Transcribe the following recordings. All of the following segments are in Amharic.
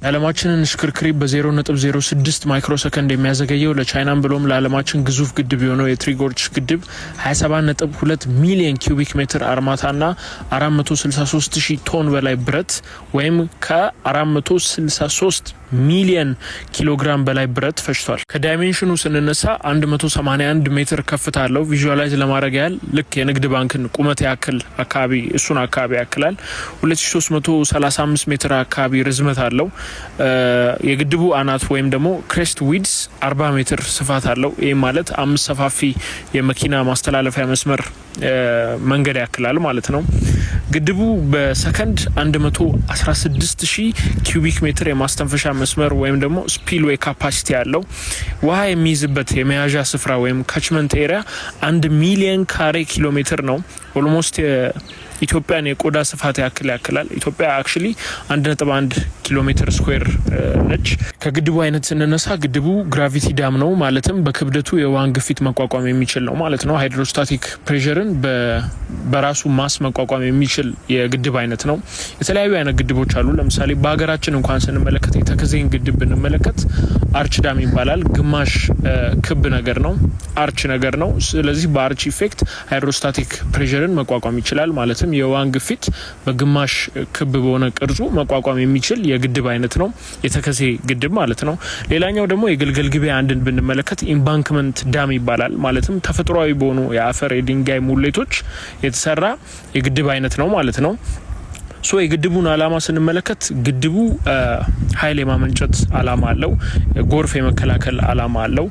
ዓለማችንን ሽክርክሪ በ0.06 ማይክሮ ሰከንድ የሚያዘገየው ለቻይናም ብሎም ለዓለማችን ግዙፍ ግድብ የሆነው የትሪ ጎርጅ ግድብ 27.2 ሚሊዮን ኪዩቢክ ሜትር አርማታና 463,000 ቶን በላይ ብረት ወይም ከ463 ሚሊዮን ኪሎግራም በላይ ብረት ፈጅቷል። ከዳይሜንሽኑ ስንነሳ 181 ሜትር ከፍታ አለው። ቪዥዋላይዝ ለማድረግ ያህል ልክ የንግድ ባንክን ቁመት ያክል አካባቢ እሱን አካባቢ ያክላል። 2335 ሜትር አካባቢ ርዝመት አለው። የግድቡ አናት ወይም ደግሞ ክሬስት ዊድስ 40 ሜትር ስፋት አለው። ይህ ማለት 5 ሰፋፊ የመኪና ማስተላለፊያ መስመር መንገድ ያክላል ማለት ነው። ግድቡ በሰከንድ 116,000 ኪዩቢክ ሜትር የማስተንፈሻ መስመር ወይም ደግሞ ስፒልዌይ ካፓሲቲ ያለው ውሃ የሚይዝበት የመያዣ ስፍራ ወይም ካችመንት ኤሪያ 1 ሚሊዮን ካሬ ኪሎ ሜትር ነው። ኦልሞስት ኢትዮጵያን የቆዳ ስፋት ያክላል። ኢትዮጵያ አክቹሊ 1.1 ኪሎ ሜትር ስኩዌር ነች። ከግድቡ አይነት ስንነሳ ግድቡ ግራቪቲ ዳም ነው፣ ማለትም በክብደቱ የውሃን ግፊት መቋቋም የሚችል ነው ማለት ነው። ሃይድሮስታቲክ ፕሬሸርን በራሱ ማስ መቋቋም የሚችል የግድብ አይነት ነው። የተለያዩ አይነት ግድቦች አሉ። ለምሳሌ በሀገራችን እንኳን ስንመለከት የተከዜን ግድብ ብንመለከት አርች ዳም ይባላል። ግማሽ ክብ ነገር ነው፣ አርች ነገር ነው። ስለዚህ በአርች ኢፌክት ሃይድሮስታቲክ ፕሬሸርን መቋቋም ይችላል ማለትም የውሃን ግፊት በግማሽ ክብ በሆነ ቅርጹ መቋቋም የሚችል የግድብ አይነት ነው የተከዜ ግድብ ማለት ነው። ሌላኛው ደግሞ የግልገል ግቤ አንድን ብንመለከት ኢምባንክመንት ዳም ይባላል። ማለትም ተፈጥሯዊ በሆኑ የአፈር የድንጋይ ሙሌቶች የተሰራ የግድብ አይነት ነው ማለት ነው። የግድቡን አላማ ስንመለከት ግድቡ ኃይል የማመንጨት አላማ አለው፣ ጎርፍ የመከላከል አላማ አለው።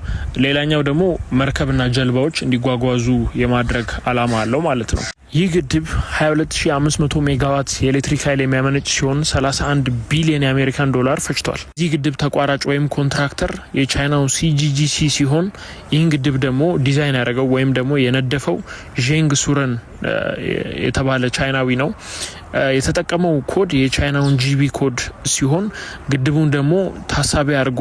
ሌላኛው ደግሞ መርከብና ጀልባዎች እንዲጓጓዙ የማድረግ አላማ አለው ማለት ነው። ይህ ግድብ 22500 ሜጋዋት የኤሌክትሪክ ኃይል የሚያመነጭ ሲሆን 31 ቢሊዮን የአሜሪካን ዶላር ፈጅቷል። ይህ ግድብ ተቋራጭ ወይም ኮንትራክተር የቻይናው ሲጂጂሲ ሲሆን ይህን ግድብ ደግሞ ዲዛይን ያደረገው ወይም ደግሞ የነደፈው ዤንግ ሱረን የተባለ ቻይናዊ ነው። የተጠቀመው ኮድ የቻይናውን ጂቢ ኮድ ሲሆን ግድቡን ደግሞ ታሳቢ አድርጎ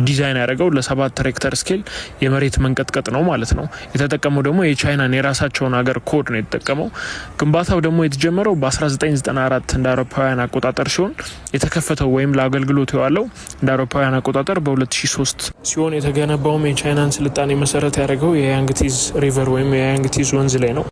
ዲዛይን ያደረገው ለ7 ሬክተር ስኬል የመሬት መንቀጥቀጥ ነው ማለት ነው። የተጠቀመው ደግሞ የቻይናን የራሳቸውን ሀገር ኮድ ነው የተጠቀመው። ግንባታው ደግሞ የተጀመረው በ1994 እንደ አውሮፓውያን አቆጣጠር ሲሆን የተከፈተው ወይም ለአገልግሎት የዋለው እንደ አውሮፓውያን አቆጣጠር በ2003 ሲሆን የተገነባውም የቻይናን ስልጣኔ መሰረት ያደረገው የያንግቲዝ ሪቨር ወይም የያንግቲዝ ወንዝ ላይ ነው።